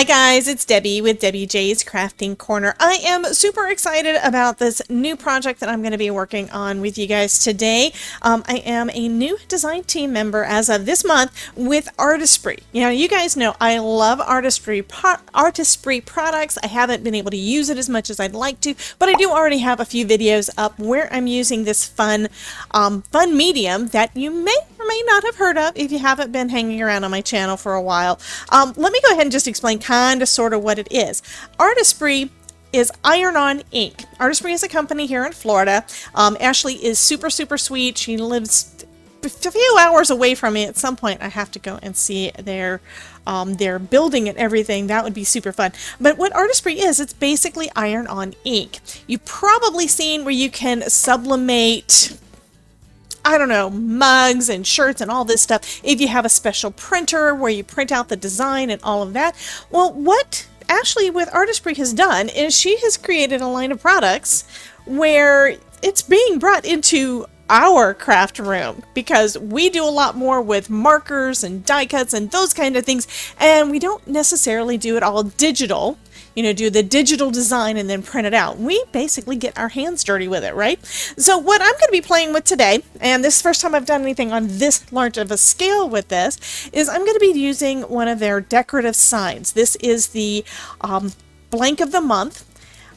Hi guys, it's Debbie with Debbie J's Crafting Corner. I am super excited about this new project that I'm going to be working on with you guys today. I am a new design team member as of this month with Artesprix. You guys know I love Artesprix products. I haven't been able to use it as much as I'd like to, but I do already have a few videos up where I'm using this fun medium that you may or may not have heard of if you haven't been hanging around on my channel for a while. Let me go ahead and just explain kind of sort of what it is. Artesprix is iron-on ink. Artesprix is a company here in Florida. Ashley is super sweet. She lives a few hours away from me. At some point I have to go and see their building and everything. That would be super fun. But what Artesprix is, it's basically iron-on ink. You've probably seen where you can sublimate, I don't know, mugs and shirts and all this stuff if you have a special printer where you print out the design and all of that. Well, what Ashley with Artesprix has done is she has created a line of products where it's being brought into our craft room because we do a lot more with markers and die cuts and those kind of things, and we don't necessarily do it all digital. Do the digital design and then print it out. We basically get our hands dirty with it, right? So what I'm going to be playing with today, and this is the first time I've done anything on this large of a scale with this, is I'm going to be using one of their decorative signs. This is the blank of the month.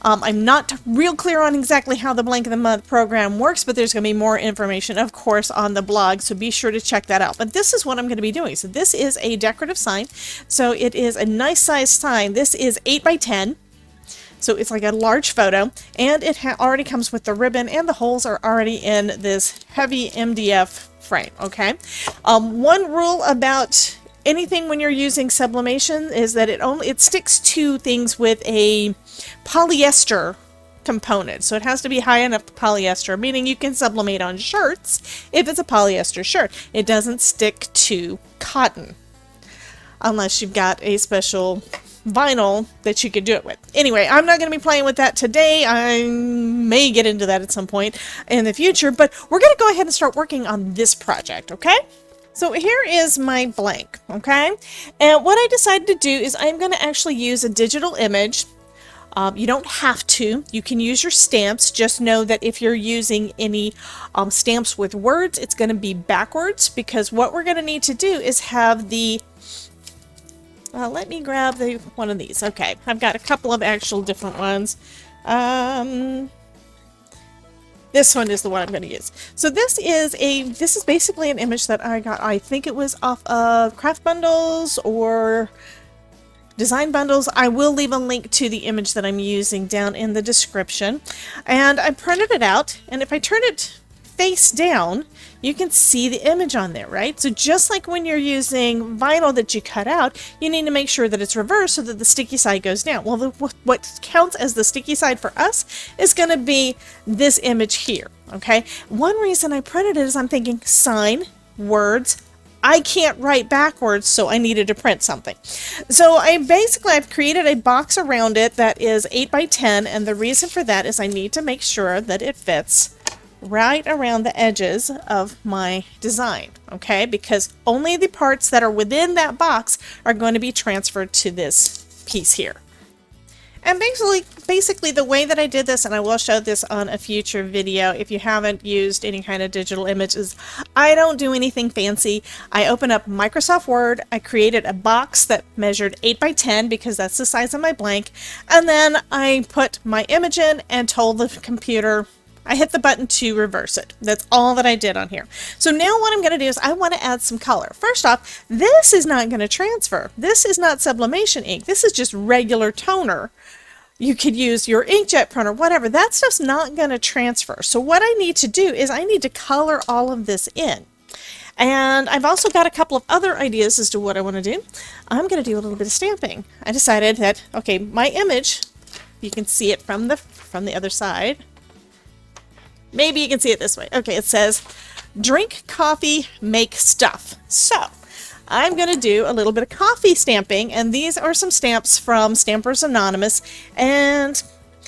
I'm not real clear on exactly how the blank of the month program works, but there's going to be more information, of course, on the blog, so be sure to check that out. But this is what I'm going to be doing. So this is a decorative sign. So it is a nice size sign. This is 8 by 10. So it's like a large photo, and it already comes with the ribbon, and the holes are already in this heavy MDF frame, okay? One rule about anything when you're using sublimation is that it sticks to things with a polyester component. So it has to be high enough polyester, meaning you can sublimate on shirts if it's a polyester shirt. It doesn't stick to cotton unless you've got a special vinyl that you could do it with. Anyway, I'm not going to be playing with that today. I may get into that at some point in the future, but we're going to go ahead and start working on this project, okay? So here is my blank, okay? And what I decided to do is I'm going to actually use a digital image. You don't have to. You can use your stamps. Just know that if you're using any stamps with words, it's going to be backwards, because what we're going to need to do is have the... let me grab one of these. Okay, I've got a couple of actual different ones. This one is the one I'm going to use. So this is basically an image that I got. I think it was off of Craft Bundles or Design Bundles. I will leave a link to the image that I'm using down in the description. And I printed it out, and if I turn it face down, you can see the image on there, right? So just like when you're using vinyl that you cut out, you need to make sure that it's reversed so that the sticky side goes down. Well, what counts as the sticky side for us is going to be this image here, okay? One reason I printed it is I'm thinking sign, words, I can't write backwards, so I needed to print something. So I've created a box around it that is 8 by 10, and the reason for that is I need to make sure that it fits right around the edges of my design, okay? Because only the parts that are within that box are going to be transferred to this piece here. And basically the way that I did this, and I will show this on a future video if you haven't used any kind of digital images, I don't do anything fancy. I open up Microsoft Word, I created a box that measured 8 by 10 because that's the size of my blank, and then I put my image in and told the computer, I hit the button to reverse it. That's all that I did on here. So now what I'm going to do is I want to add some color. First off, this is not going to transfer. This is not sublimation ink. This is just regular toner. You could use your inkjet printer, whatever. That stuff's not going to transfer. So what I need to do is I need to color all of this in. And I've also got a couple of other ideas as to what I want to do. I'm going to do a little bit of stamping. I decided that, okay, my image, you can see it from the other side. Maybe you can see it this way. Okay, it says, drink coffee, make stuff. So I'm going to do a little bit of coffee stamping, and these are some stamps from Stampers Anonymous. And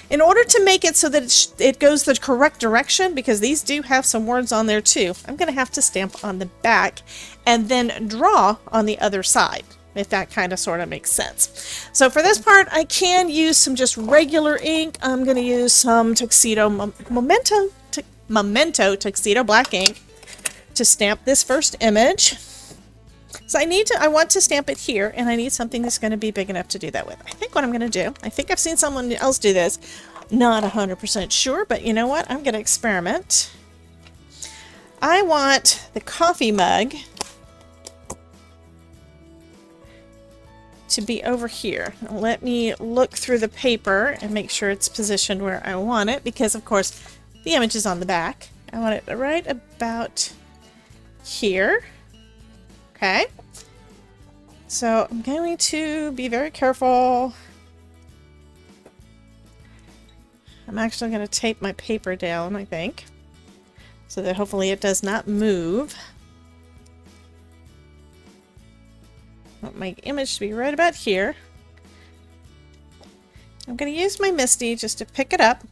in order to make it so that it goes the correct direction, because these do have some words on there too, I'm going to have to stamp on the back and then draw on the other side. if that kind of sort of makes sense. So for this part, I can use some just regular ink. I'm going to use some Memento Tuxedo black ink to stamp this first image. So I want to stamp it here, and I need something that's going to be big enough to do that with. I think what I'm going to do, I think I've seen someone else do this, not 100% sure, but you know what? I'm going to experiment. I want the coffee mug to be over here. Let me look through the paper and make sure it's positioned where I want it, because of course the image is on the back. I want it right about here. Okay. So I'm going to be very careful. I'm actually going to tape my paper down, I think, so that hopefully it does not move. I want my image to be right about here. I'm going to use my MISTI just to pick it up.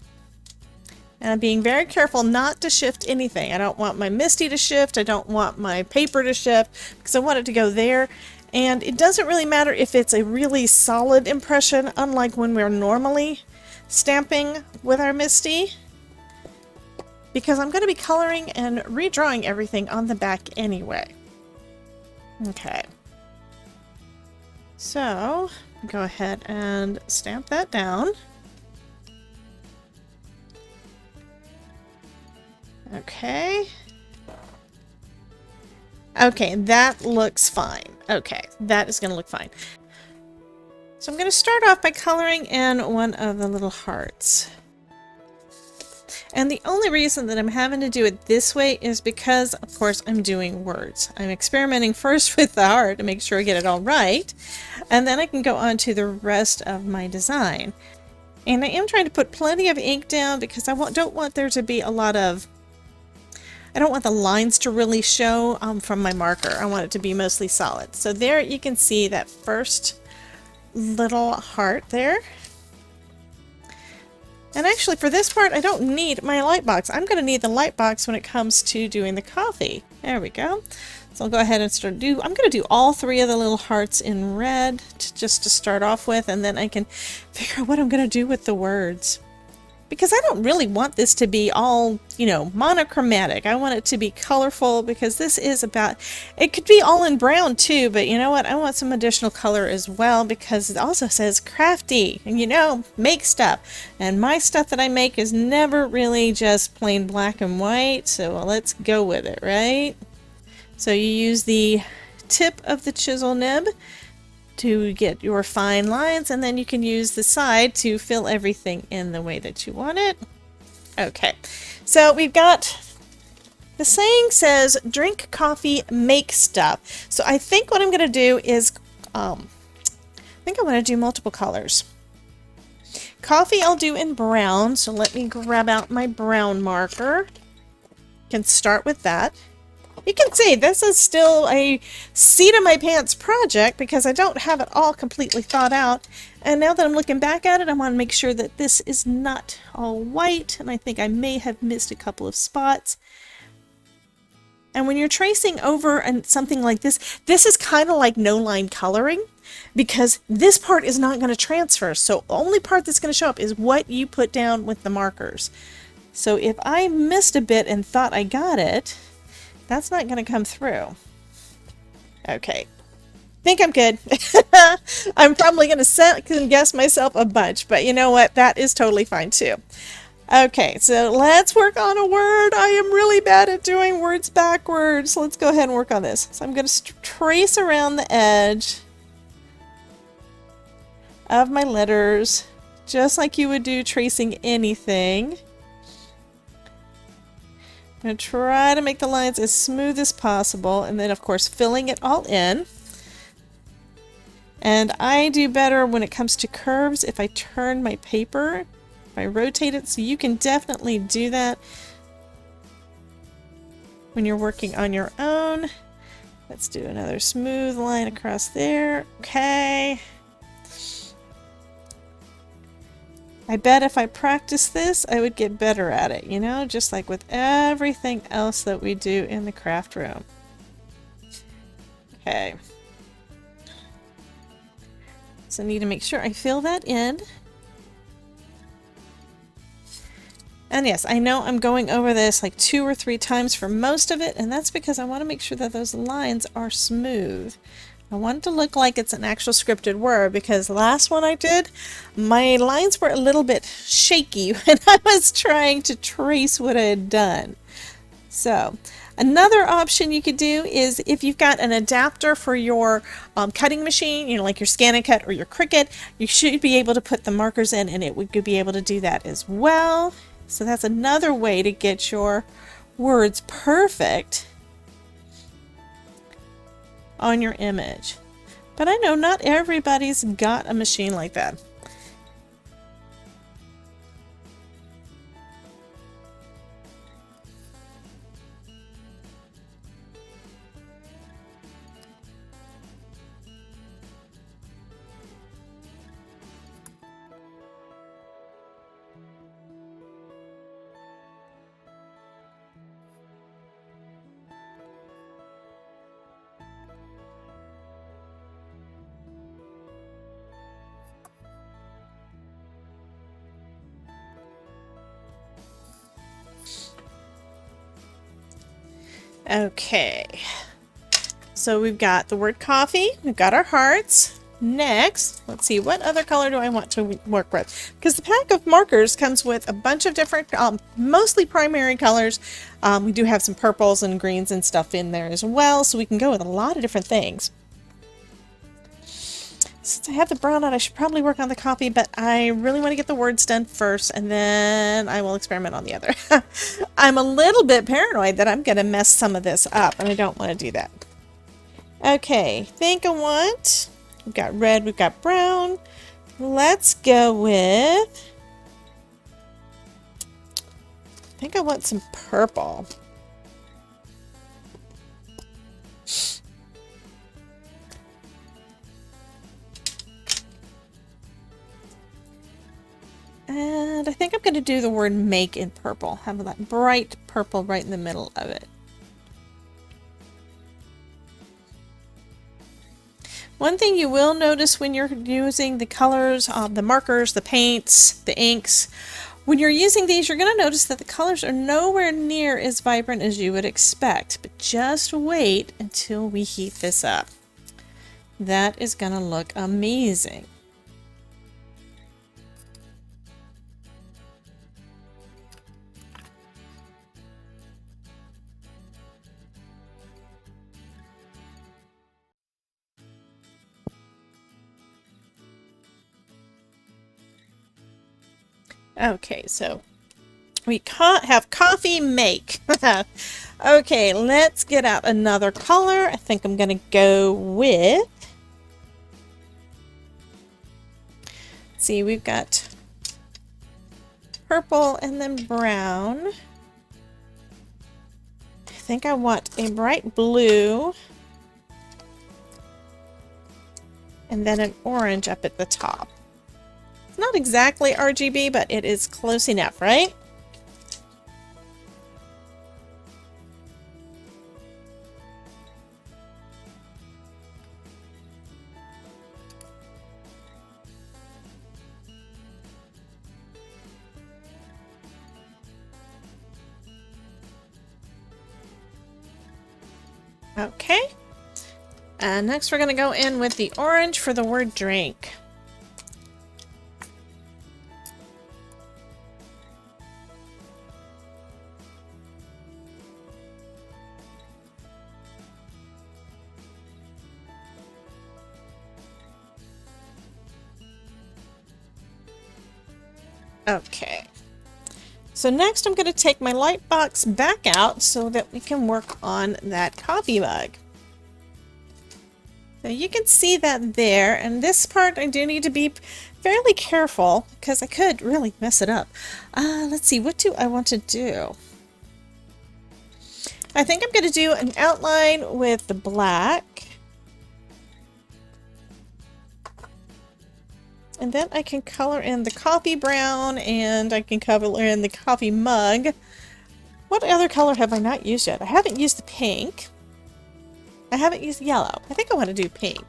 And I'm being very careful not to shift anything. I don't want my MISTI to shift. I don't want my paper to shift, because I want it to go there. And it doesn't really matter if it's a really solid impression, unlike when we're normally stamping with our MISTI, because I'm going to be coloring and redrawing everything on the back anyway. Okay. So, go ahead and stamp that down. Okay. Okay, that looks fine. Okay, that is going to look fine. So I'm going to start off by coloring in one of the little hearts. And the only reason that I'm having to do it this way is because, of course, I'm doing words. I'm experimenting first with the heart to make sure I get it all right, and then I can go on to the rest of my design. And I am trying to put plenty of ink down because I don't want there to be a lot of... I don't want the lines to really show from my marker. I want it to be mostly solid. So there you can see that first little heart there. And actually for this part I don't need my light box. I'm going to need the light box when it comes to doing the coffee. There we go. So I'll go ahead and I'm going to do all three of the little hearts in red just to start off with, and then I can figure out what I'm going to do with the words. Because I don't really want this to be all, you know, monochromatic. I want it to be colorful, because this is about, it could be all in brown too, but you know what? I want some additional color as well, because it also says crafty, and you know, make stuff. And my stuff that I make is never really just plain black and white, so let's go with it, right? So you use the tip of the chisel nib to get your fine lines, and then you can use the side to fill everything in the way that you want it. Okay, so we've got, the saying says drink coffee, make stuff. So I think what I'm going to do is I think I want to do multiple colors. Coffee I'll do in brown, so let me grab out my brown marker. Can start with that. You can see this is still a seat of my pants project because I don't have it all completely thought out. And now that I'm looking back at it, I want to make sure that this is not all white, and I think I may have missed a couple of spots. And when you're tracing over and something like this is kind of like no line coloring, because this part is not going to transfer. So the only part that's going to show up is what you put down with the markers. So if I missed a bit and thought I got it, that's not going to come through. Okay. Think I'm good. I'm probably going to second guess myself a bunch, but you know what? That is totally fine too. Okay, so let's work on a word. I am really bad at doing words backwards. Let's go ahead and work on this. So I'm going to trace around the edge of my letters, just like you would do tracing anything. I'm going to try to make the lines as smooth as possible, and then of course filling it all in. And I do better when it comes to curves if I turn my paper, if I rotate it, so you can definitely do that when you're working on your own. Let's do another smooth line across there. Okay. I bet if I practice this, I would get better at it, you know, just like with everything else that we do in the craft room. Okay. So I need to make sure I fill that in. And yes, I know I'm going over this like 2 or 3 times for most of it, and that's because I want to make sure that those lines are smooth. I want it to look like it's an actual scripted word, because the last one I did, my lines were a little bit shaky when I was trying to trace what I had done. So another option you could do is if you've got an adapter for your cutting machine, you know, like your Scan and Cut or your Cricut, you should be able to put the markers in and it would be able to do that as well. So that's another way to get your words perfect on your image. But I know not everybody's got a machine like that. Okay, so we've got the word coffee, we've got our hearts. Next, let's see, what other color do I want to work with? Because the pack of markers comes with a bunch of different, mostly primary colors. We do have some purples and greens and stuff in there as well, so we can go with a lot of different things. Since I have the brown out, I should probably work on the coffee, but I really want to get the words done first, and then I will experiment on the other. I'm a little bit paranoid that I'm going to mess some of this up, and I don't want to do that. Okay, think I want... We've got red, we've got brown. Let's go with... I think I want some purple. And I think I'm going to do the word make in purple. Have that bright purple right in the middle of it. One thing you will notice when you're using the colors, the markers, the paints, the inks, when you're using these, you're going to notice that the colors are nowhere near as vibrant as you would expect. But just wait until we heat this up. That is going to look amazing. Okay, so we have coffee make. Okay, let's get out another color. I think I'm going to go with... See, we've got purple and then brown. I think I want a bright blue. And then an orange up at the top. Not exactly RGB, but it is close enough, right? Okay. And next we're going to go in with the orange for the word drink. Okay, so next I'm going to take my light box back out so that we can work on that coffee mug. So you can see that there, and this part I do need to be fairly careful because I could really mess it up. Let's see, what do I want to do? I think I'm going to do an outline with the black. And then I can color in the coffee brown, and I can color in the coffee mug. What other color have I not used yet? I haven't used the pink. I haven't used yellow. I think I want to do pink.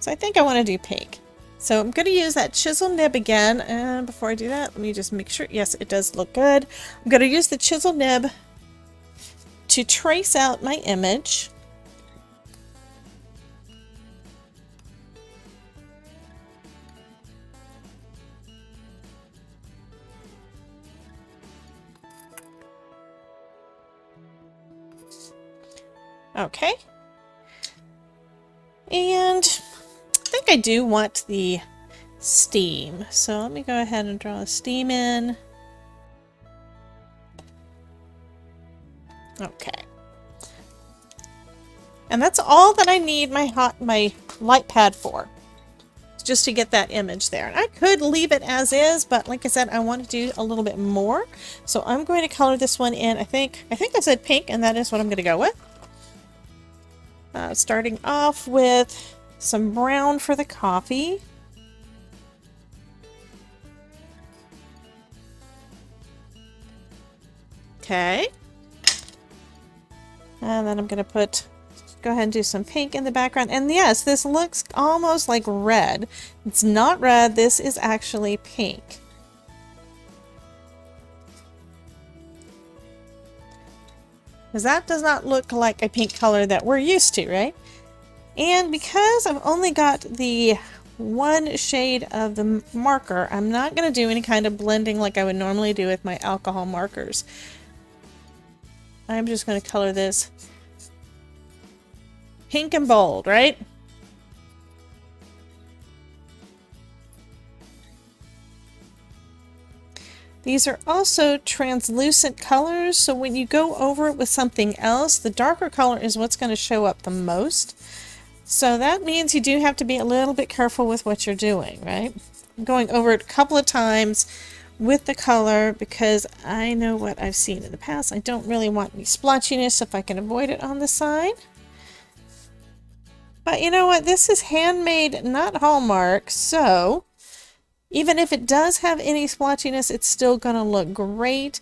So I think I want to do pink. So I'm going to use that chisel nib again. And before I do that, let me just make sure. Yes, it does look good. I'm going to use the chisel nib to trace out my image. Okay. And I think I do want the steam. So let me go ahead and draw a steam in. Okay. And that's all that I need my light pad for. Just to get that image there. And I could leave it as is, but like I said, I want to do a little bit more. So I'm going to color this one in. I think I said pink, and that is what I'm going to go with. Starting off with some brown for the coffee. Okay. And then I'm going to go ahead and do some pink in the background. And yes, this looks almost like red. It's not red. This is actually pink. Because that does not look like a pink color that we're used to, right? And because I've only got the one shade of the marker, I'm not going to do any kind of blending like I would normally do with my alcohol markers. I'm just going to color this pink and bold, right? These are also translucent colors, so when you go over it with something else, the darker color is what's going to show up the most. So that means you do have to be a little bit careful with what you're doing, right? I'm going over it a couple of times with the color because I know what I've seen in the past. I don't really want any splotchiness if I can avoid it on the side. But you know what? This is handmade, not Hallmark, so even if it does have any splotchiness, it's still going to look great.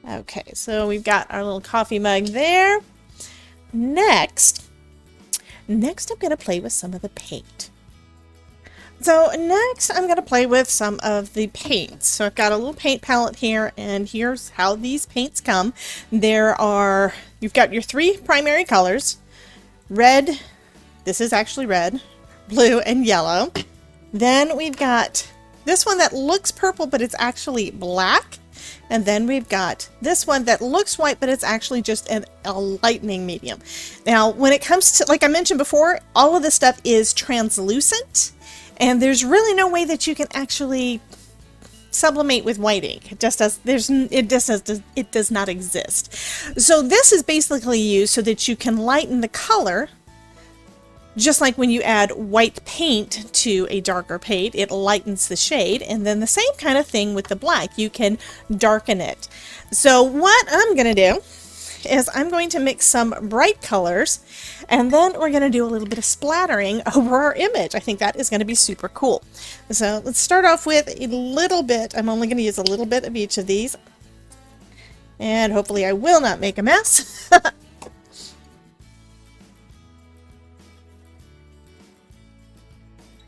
Okay, so we've got our little coffee mug there. Next I'm going to play with some of the paint. So next I'm going to play with some of the paints. So I've got a little paint palette here, and here's how these paints come. You've got your three primary colors: red, this is actually red, blue, and yellow. Then we've got this one that looks purple, but it's actually black. And then we've got this one that looks white, but it's actually just a lightning medium. Now, when it comes to, like I mentioned before, all of this stuff is translucent, and there's really no way that you can actually sublimate with white ink. It does not exist. So this is basically used so that you can lighten the color. Just like when you add white paint to a darker paint, it lightens the shade. And then the same kind of thing with the black. You can darken it. So what I'm going to do is I'm going to mix some bright colors, and then we're going to do a little bit of splattering over our image. I think that is going to be super cool. So let's start off with a little bit. I'm only going to use a little bit of each of these. And hopefully I will not make a mess.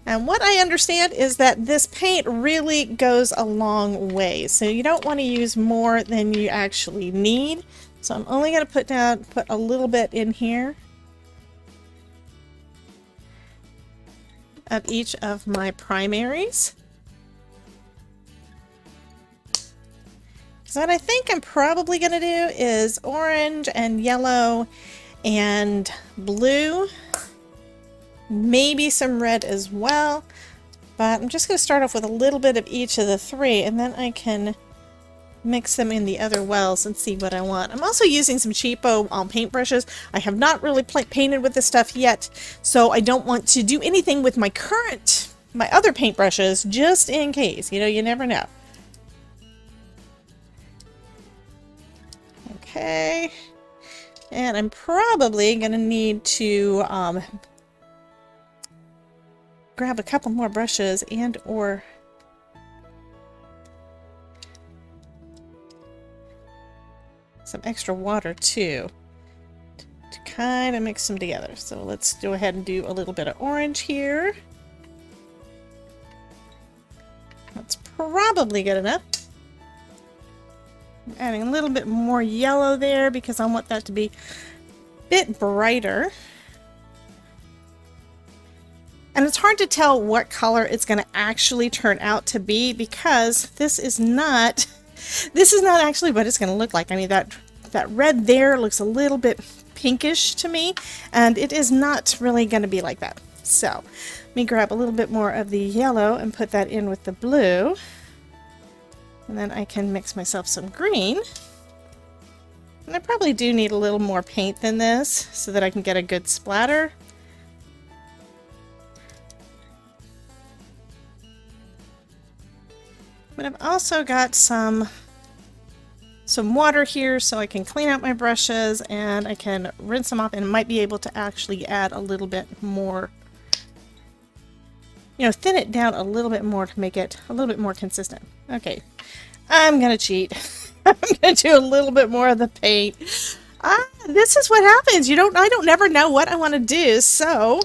And what I understand is that this paint really goes a long way. So you don't want to use more than you actually need. So I'm only going to put a little bit in here of each of my primaries. So what I think I'm probably going to do is orange and yellow and blue. Maybe some red as well, but I'm just going to start off with a little bit of each of the three, and then I can mix them in the other wells and see what I want. I'm also using some cheapo paintbrushes. I have not really painted with this stuff yet, so I don't want to do anything with my other paintbrushes, just in case. You know, you never know. Okay, and I'm probably going to need to grab a couple more brushes or some extra water too. to kind of mix them together. So let's go ahead and do a little bit of orange here. That's probably good enough. I'm adding a little bit more yellow there because I want that to be a bit brighter. And it's hard to tell what color it's going to actually turn out to be because this is not actually what it's going to look like. I mean, that red there looks a little bit pinkish to me, and it is not really going to be like that. So let me grab a little bit more of the yellow and put that in with the blue. And then I can mix myself some green. And I probably do need a little more paint than this so that I can get a good splatter. But I've also got some water here so I can clean out my brushes and I can rinse them off and might be able to actually add a little bit more, you know, thin it down a little bit more to make it a little bit more consistent. Okay, I'm gonna cheat. I'm gonna do a little bit more of the paint. This is what happens. I don't never know what I want to do, so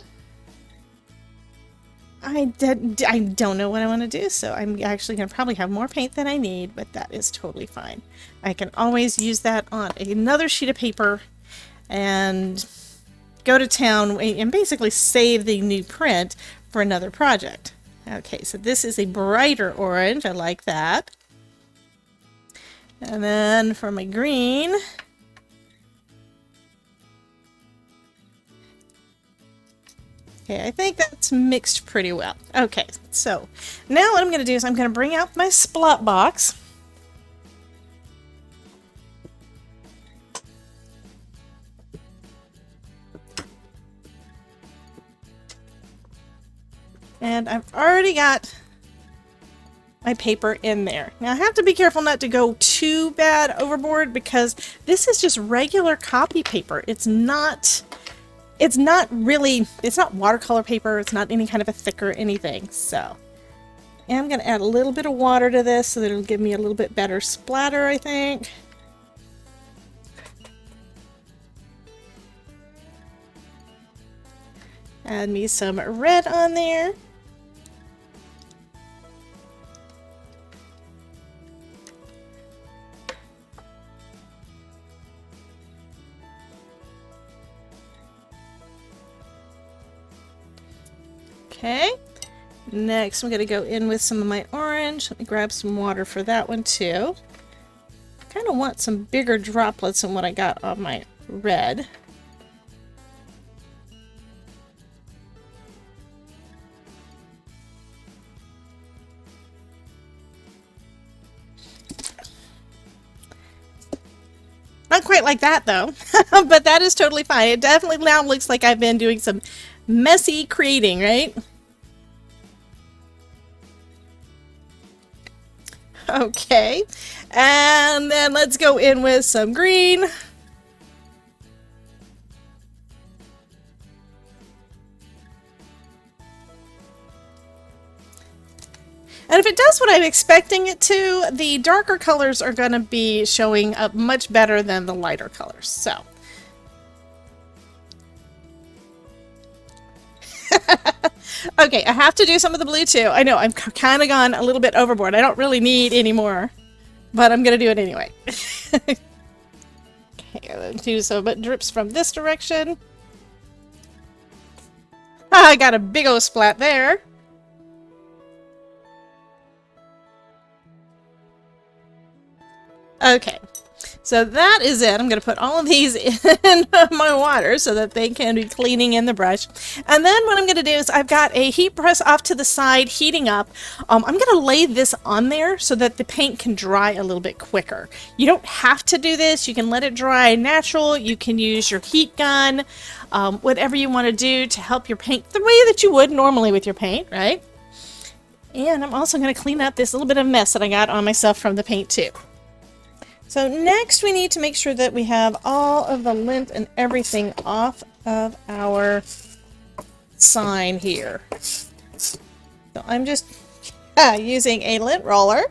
I don't know what I want to do, so I'm actually going to probably have more paint than I need, but that is totally fine. I can always use that on another sheet of paper and go to town and basically save the new print for another project. Okay, so this is a brighter orange. I like that. And then for my green, okay, I think that's mixed pretty well. Okay, so now what I'm going to do is I'm going to bring out my splot box. And I've already got my paper in there. Now I have to be careful not to go too bad overboard because this is just regular copy paper. It's not watercolor paper. It's not any kind of a thicker anything. So I'm going to add a little bit of water to this so that it'll give me a little bit better splatter, I think. Add me some red on there. Okay, next I'm going to go in with some of my orange. Let me grab some water for that one too. I kind of want some bigger droplets than what I got on my red. Not quite like that though, but that is totally fine. It definitely now looks like I've been doing some messy creating, right? Okay, and then let's go in with some green. And if it does what I'm expecting it to, the darker colors are going to be showing up much better than the lighter colors. So okay, I have to do some of the blue too. I know, I'm kind of gone a little bit overboard. I don't really need any more, but I'm going to do it anyway. Okay, let's do some drips from this direction. I got a big old splat there. Okay, so that is it. I'm going to put all of these in my water so that they can be cleaning in the brush. And then what I'm going to do is I've got a heat press off to the side heating up. I'm going to lay this on there so that the paint can dry a little bit quicker. You don't have to do this. You can let it dry natural. You can use your heat gun, whatever you want to do to help your paint the way that you would normally with your paint, right? And I'm also going to clean up this little bit of mess that I got on myself from the paint too. So next we need to make sure that we have all of the lint and everything off of our sign here. So I'm just using a lint roller.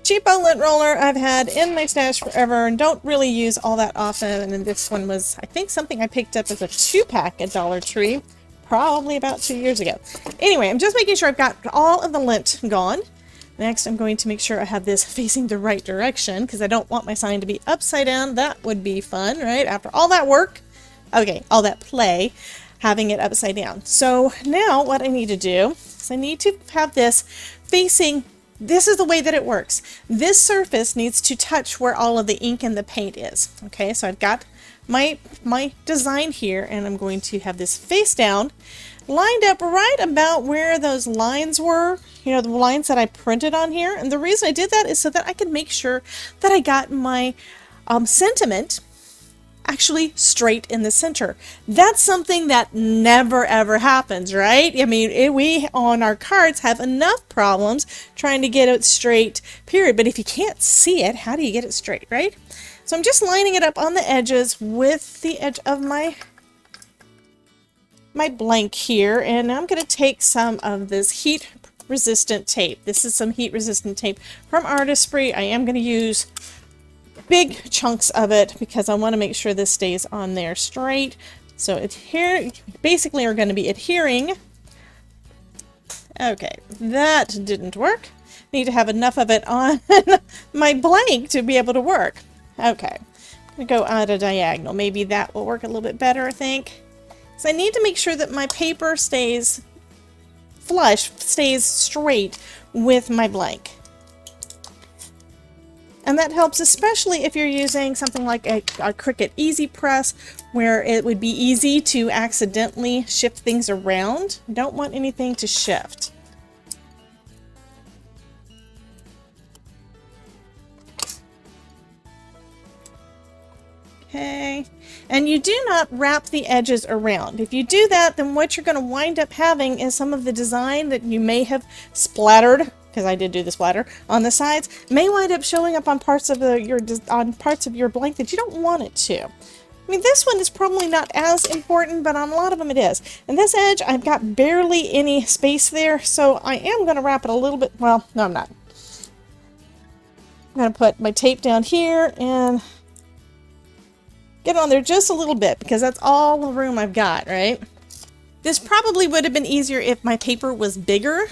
cheapo lint roller I've had in my stash forever and don't really use all that often. And then this one was, I think, something I picked up as a 2-pack at Dollar Tree probably about 2 years ago. Anyway, I'm just making sure I've got all of the lint gone. Next, I'm going to make sure I have this facing the right direction because I don't want my sign to be upside down. That would be fun, right? After all that work, okay, all that play, having it upside down. So now what I need to do is I need to have this facing, this is the way that it works. This surface needs to touch where all of the ink and the paint is. Okay, so I've got my design here, and I'm going to have this face down, lined up right about where those lines were, you know, the lines that I printed on here. And the reason I did that is so that I could make sure that I got my sentiment actually straight in the center. That's something that never ever happens, right? I mean, we on our cards have enough problems trying to get it straight, period. But if you can't see it, how do you get it straight, right? So I'm just lining it up on the edges with the edge of my blank here, and I'm going to take some of this heat resistant tape. This is some heat resistant tape from Artesprix. I am going to use big chunks of it because I want to make sure this stays on there straight. So adhere, basically are going to be adhering. Okay, that didn't work. Need to have enough of it on my blank to be able to work. Okay, I'm going to go at a diagonal. Maybe that will work a little bit better, I think. So I need to make sure that my paper stays flush, stays straight with my blank. And that helps especially if you're using something like a Cricut Easy Press, where it would be easy to accidentally shift things around. You don't want anything to shift. Okay, and you do not wrap the edges around. If you do that, then what you're going to wind up having is some of the design that you may have splattered, because I did do the splatter on the sides, may wind up showing up on parts of your blank that you don't want it to. I mean, this one is probably not as important, but on a lot of them it is. And this edge, I've got barely any space there, so I am going to wrap it a little bit. Well, no, I'm not. I'm going to put my tape down here and get on there just a little bit because that's all the room I've got, right? This probably would have been easier if my paper was bigger,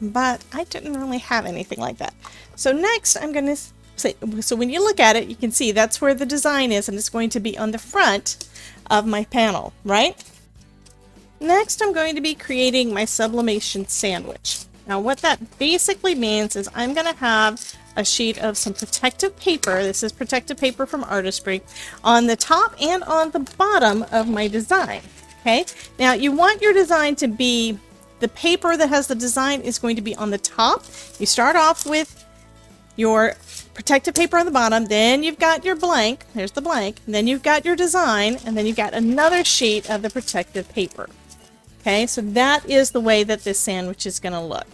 but I didn't really have anything like that. So next I'm going to say, so when you look at it, you can see that's where the design is, and it's going to be on the front of my panel, right? Next I'm going to be creating my sublimation sandwich. Now what that basically means is I'm going to have a sheet of some protective paper. This is protective paper from Artesprix on the top and on the bottom of my design. Okay, now you want your design to be, the paper that has the design is going to be on the top. You start off with your protective paper on the bottom, then you've got your blank, there's the blank, and then you've got your design, and then you've got another sheet of the protective paper. Okay, so that is the way that this sandwich is going to look.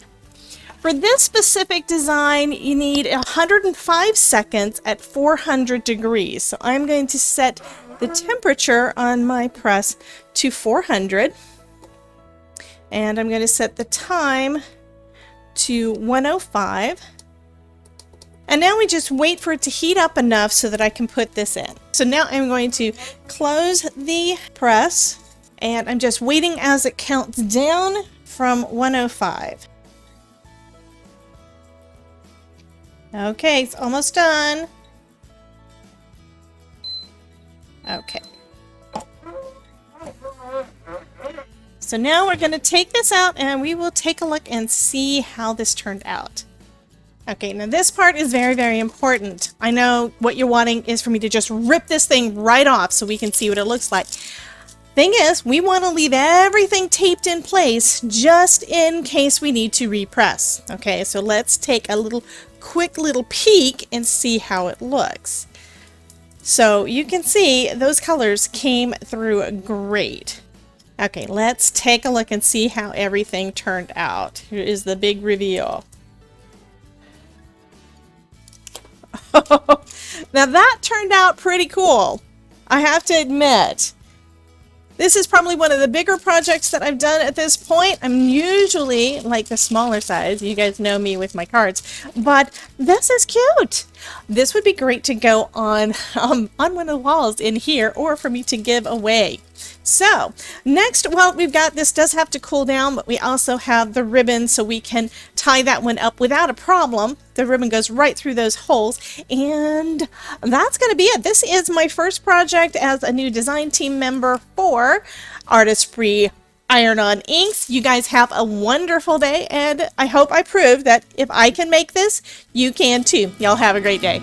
For this specific design, you need 105 seconds at 400 degrees. So I'm going to set the temperature on my press to 400. And I'm going to set the time to 105. And now we just wait for it to heat up enough so that I can put this in. So now I'm going to close the press, and I'm just waiting as it counts down from 105. Okay, it's almost done. Okay. So now we're going to take this out and we will take a look and see how this turned out. Okay, now this part is very, very important. I know what you're wanting is for me to just rip this thing right off so we can see what it looks like. Thing is, we want to leave everything taped in place just in case we need to repress. Okay, so let's take a quick little peek and see how it looks. So you can see those colors came through great. Okay, let's take a look and see how everything turned out. Here is the big reveal. Now that turned out pretty cool, I have to admit. This is probably one of the bigger projects that I've done at this point. I'm usually like the smaller size. You guys know me with my cards, but this is cute. This would be great to go on one of the walls in here, or for me to give away. So next, well, we've got, this does have to cool down, but we also have the ribbon, so we can tie that one up without a problem. The ribbon goes right through those holes, and that's going to be it. This is my first project as a new design team member for Artesprix Iron-On Inks. You guys have a wonderful day, and I hope I proved that if I can make this, you can too. Y'all have a great day.